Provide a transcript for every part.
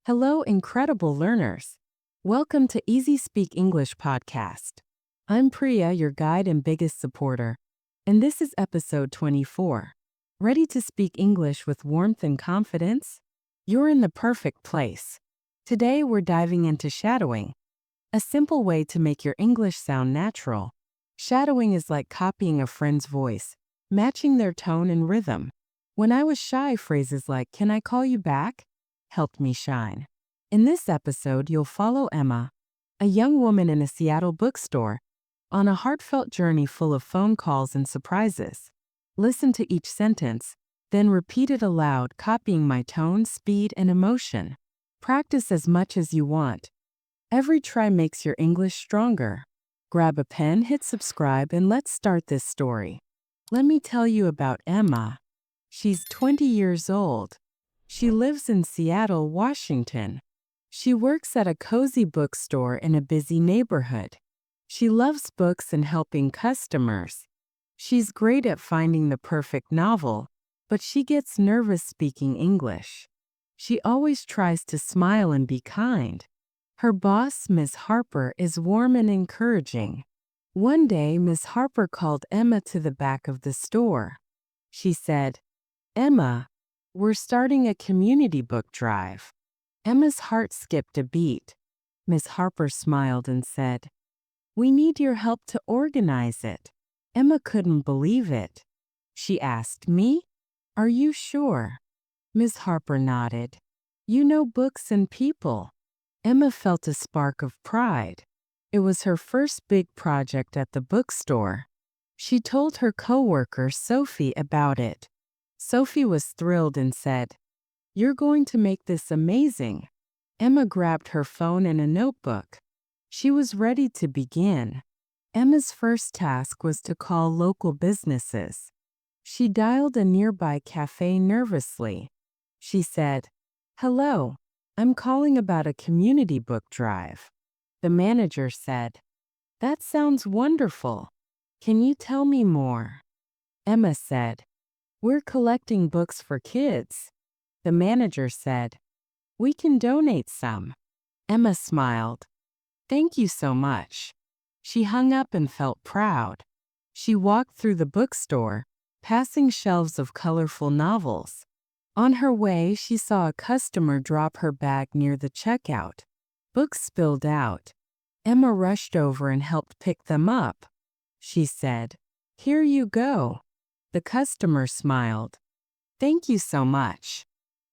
Hello, incredible learners. Welcome to Easy Speak English podcast. I'm Priya, your guide and biggest supporter, and this is episode 24. Ready to speak English with warmth and confidence? You're in the perfect place. Today, we're diving into shadowing, a simple way to make your English sound natural. Shadowing is like copying a friend's voice, matching their tone and rhythm. When I was shy, phrases like, "Can I call you back?" helped me shine. In this episode, you'll follow Emma, a young woman in a Seattle bookstore, on a heartfelt journey full of phone calls and surprises. Listen to each sentence, then repeat it aloud, copying my tone, speed, and emotion. Practice as much as you want. Every try makes your English stronger. Grab a pen, hit subscribe, and let's start this story. Let me tell you about Emma. She's 20 years old. She lives in Seattle, Washington. She works at a cozy bookstore in a busy neighborhood. She loves books and helping customers. She's great at finding the perfect novel, but she gets nervous speaking English. She always tries to smile and be kind. Her boss, Miss Harper, is warm and encouraging. One day, Miss Harper called Emma to the back of the store. She said, "Emma, we're starting a community book drive." Emma's heart skipped a beat. Miss Harper smiled and said, "We need your help to organize it." Emma couldn't believe it. She asked, "Me? Are you sure?" Miss Harper nodded. "You know books and people." Emma felt a spark of pride. It was her first big project at the bookstore. She told her coworker, Sophie, about it. Sophie was thrilled and said, "You're going to make this amazing." Emma grabbed her phone and a notebook. She was ready to begin. Emma's first task was to call local businesses. She dialed a nearby cafe nervously. She said, "Hello, I'm calling about a community book drive." The manager said, "That sounds wonderful. Can you tell me more?" Emma said, "We're collecting books for kids." The manager said, "We can donate some." Emma smiled. "Thank you so much." She hung up and felt proud. She walked through the bookstore, passing shelves of colorful novels. On her way, she saw a customer drop her bag near the checkout. Books spilled out. Emma rushed over and helped pick them up. She said, "Here you go." The customer smiled. "Thank you so much."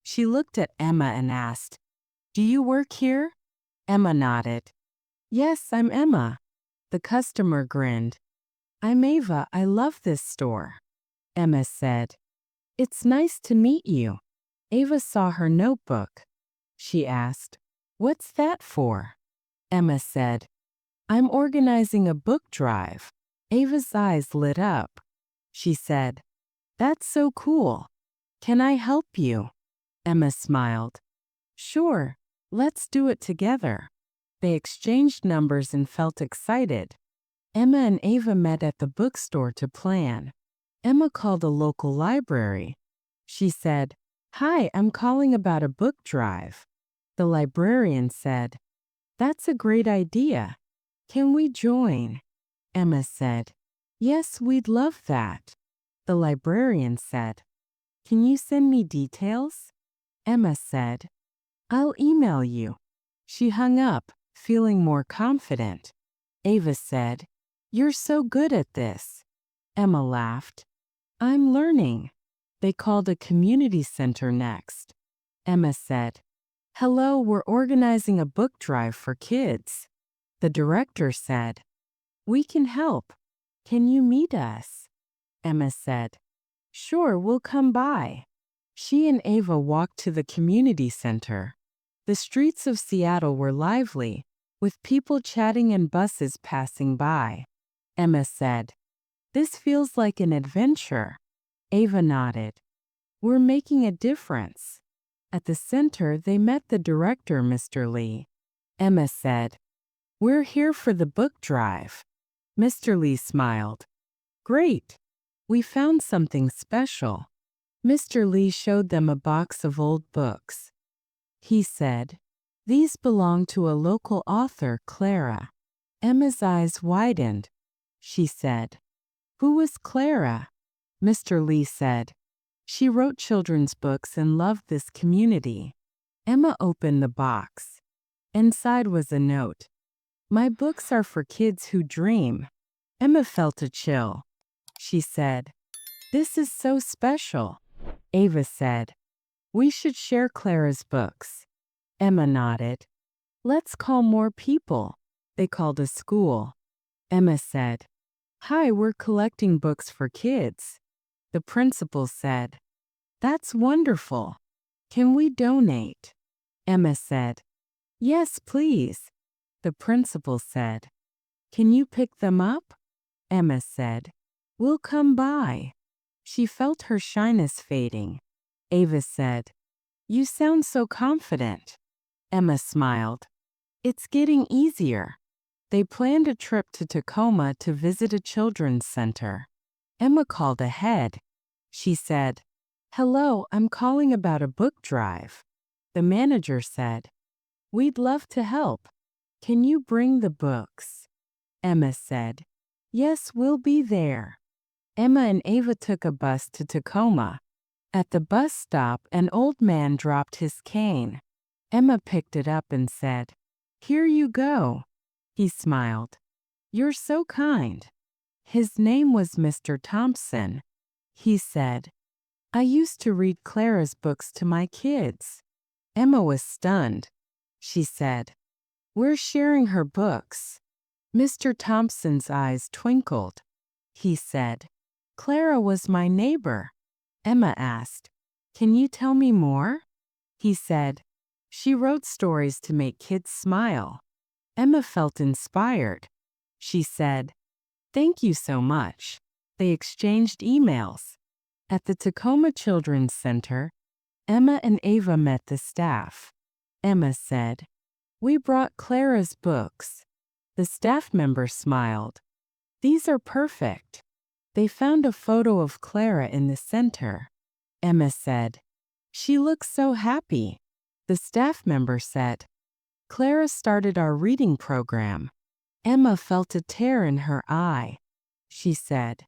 She looked at Emma and asked, "Do you work here?" Emma nodded. "Yes, I'm Emma." The customer grinned. "I'm Ava. I love this store." Emma said, "It's nice to meet you." Ava saw her notebook. She asked, "What's that for?" Emma said, "I'm organizing a book drive." Ava's eyes lit up. She said, "That's so cool. Can I help you?" Emma smiled. "Sure, let's do it together." They exchanged numbers and felt excited. Emma and Ava met at the bookstore to plan. Emma called a local library. She said, "Hi, I'm calling about a book drive." The librarian said, "That's a great idea. Can we join?" Emma said, "Yes, we'd love that." The librarian said, "Can you send me details?" Emma said, "I'll email you." She hung up, feeling more confident. Ava said, "You're so good at this." Emma laughed. "I'm learning." They called a community center next. Emma said, "Hello, we're organizing a book drive for kids." The director said, "We can help. Can you meet us?" Emma said, "Sure, we'll come by." She and Ava walked to the community center. The streets of Seattle were lively, with people chatting and buses passing by. Emma said, "This feels like an adventure." Ava nodded. "We're making a difference." At the center, they met the director, Mr. Lee. Emma said, "We're here for the book drive." Mr. Lee smiled. "Great. We found something special." Mr. Lee showed them a box of old books. He said, "These belong to a local author, Clara." Emma's eyes widened. She said, "Who was Clara?" Mr. Lee said, "She wrote children's books and loved this community." Emma opened the box. Inside was a note. "My books are for kids who dream." Emma felt a chill. She said, "This is so special." Ava said, "We should share Clara's books." Emma nodded. "Let's call more people." They called a school. Emma said, "Hi, we're collecting books for kids." The principal said, "That's wonderful. Can we donate?" Emma said, "Yes, please." The principal said, "Can you pick them up?" Emma said, "We'll come by." She felt her shyness fading. Ava said, "You sound so confident." Emma smiled. "It's getting easier." They planned a trip to Tacoma to visit a children's center. Emma called ahead. She said, "Hello, I'm calling about a book drive." The manager said, "We'd love to help. Can you bring the books?" Emma said, "Yes, we'll be there." Emma and Ava took a bus to Tacoma. At the bus stop, an old man dropped his cane. Emma picked it up and said, "Here you go." He smiled. "You're so kind." His name was Mr. Thompson. He said, "I used to read Clara's books to my kids." Emma was stunned. She said, "We're sharing her books." Mr. Thompson's eyes twinkled. He said, "Clara was my neighbor." Emma asked, "Can you tell me more?" He said, "She wrote stories to make kids smile." Emma felt inspired. She said, "Thank you so much." They exchanged emails. At the Tacoma Children's Center, Emma and Ava met the staff. Emma said, "We brought Clara's books." The staff member smiled. "These are perfect." They found a photo of Clara in the center. Emma said, "She looks so happy." The staff member said, "Clara started our reading program." Emma felt a tear in her eye. She said,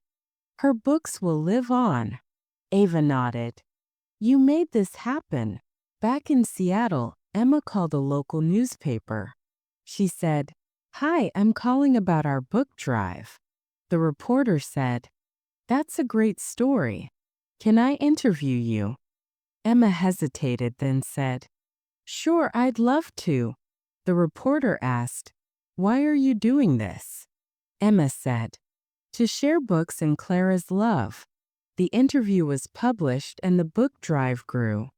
"Her books will live on." Ava nodded. "You made this happen." Back in Seattle, Emma called a local newspaper. She said, "Hi, I'm calling about our book drive." The reporter said, "That's a great story. Can I interview you?" Emma hesitated, then said, "Sure, I'd love to." The reporter asked, "Why are you doing this?" Emma said, "To share books and Clara's love." The interview was published and the book drive grew.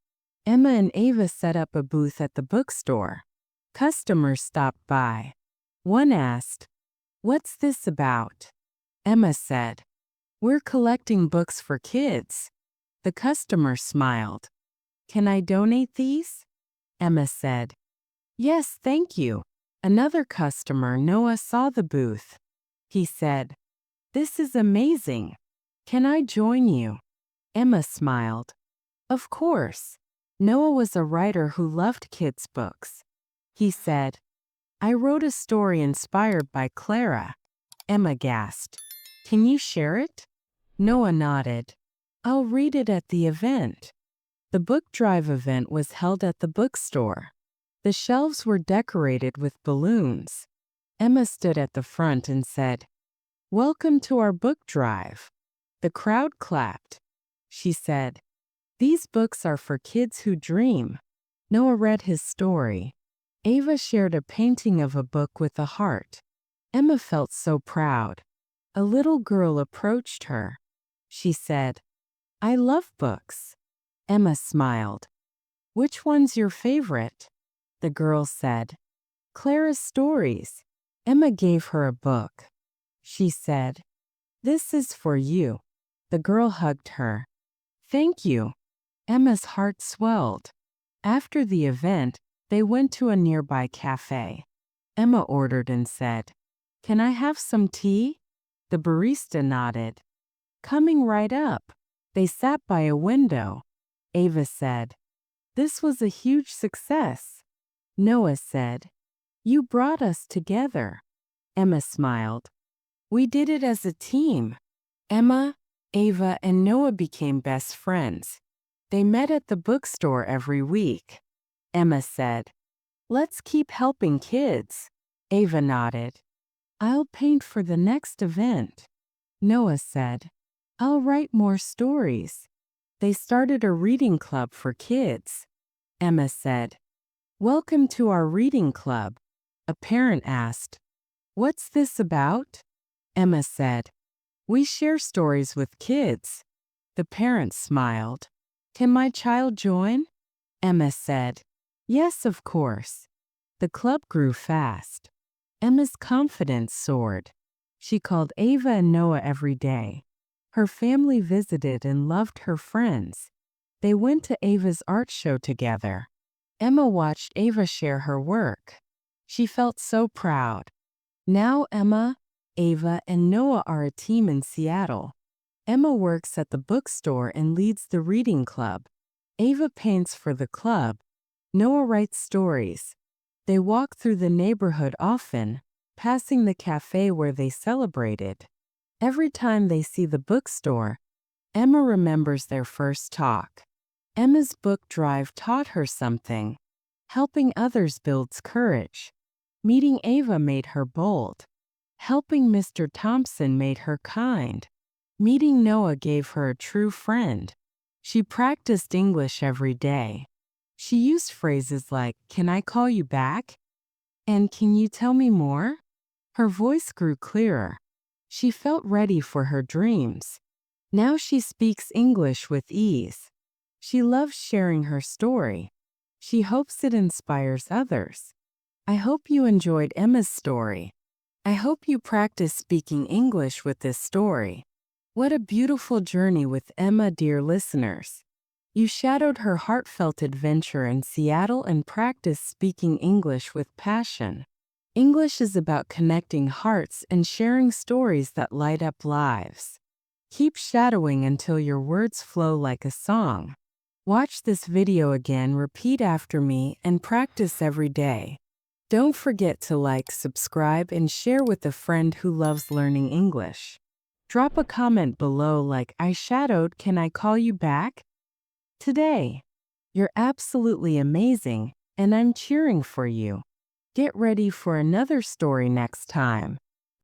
Emma and Ava set up a booth at the bookstore. Customers stopped by. One asked, "What's this about?" Emma said, "We're collecting books for kids." The customer smiled. "Can I donate these?" Emma said, "Yes, thank you." Another customer, Noah, saw the booth. He said, "This is amazing. Can I join you?" Emma smiled. "Of course." Noah was a writer who loved kids' books. He said, "I wrote a story inspired by Clara." Emma gasped, "Can you share it?" Noah nodded. "I'll read it at the event." The book drive event was held at the bookstore. The shelves were decorated with balloons. Emma stood at the front and said, "Welcome to our book drive." The crowd clapped. She said, "These books are for kids who dream." Noah read his story. Ava shared a painting of a book with a heart. Emma felt so proud. A little girl approached her. She said, "I love books." Emma smiled. "Which one's your favorite?" The girl said, "Clara's stories." Emma gave her a book. She said, "This is for you." The girl hugged her. "Thank you." Emma's heart swelled. After the event, they went to a nearby cafe. Emma ordered and said, "Can I have some tea?" The barista nodded. "Coming right up." They sat by a window. Ava said, This was a huge success. Noah said. You brought us together. Emma smiled. We did it as a team. Emma, Ava, and Noah became best friends. They met at the bookstore every week. Emma said, Let's keep helping kids. Ava nodded. I'll paint for the next event. Noah said, I'll write more stories. They started a reading club for kids. Emma said, Welcome to our reading club. A parent asked, What's this about? Emma said, We share stories with kids. The parent smiled. Can my child join? Emma said, Yes, of course. The club grew fast. Emma's confidence soared. She called Ava and Noah every day. Her family visited and loved her friends. They went to Ava's art show together. Emma watched Ava share her work. She felt so proud. Now Emma, Ava, and Noah are a team in Seattle. Emma works at the bookstore and leads the reading club. Ava paints for the club. Noah writes stories. They walk through the neighborhood often, passing the cafe where they celebrated. Every time they see the bookstore, Emma remembers their first talk. Emma's book drive taught her something. Helping others builds courage. Meeting Ava made her bold. Helping Mr. Thompson made her kind. Meeting Noah gave her a true friend. She practiced English every day. She used phrases like, Can I call you back? And can you tell me more? Her voice grew clearer. She felt ready for her dreams. Now she speaks English with ease. She loves sharing her story. She hopes it inspires others. I hope you enjoyed Emma's story. I hope you practice speaking English with this story. What a beautiful journey with Emma, dear listeners. You shadowed her heartfelt adventure in Seattle and practiced speaking English with passion. English is about connecting hearts and sharing stories that light up lives. Keep shadowing until your words flow like a song. Watch this video again, repeat after me, and practice every day. Don't forget to like, subscribe, and share with a friend who loves learning English. Drop a comment below like, I shadowed, can I call you back? Today, you're absolutely amazing, and I'm cheering for you. Get ready for another story next time.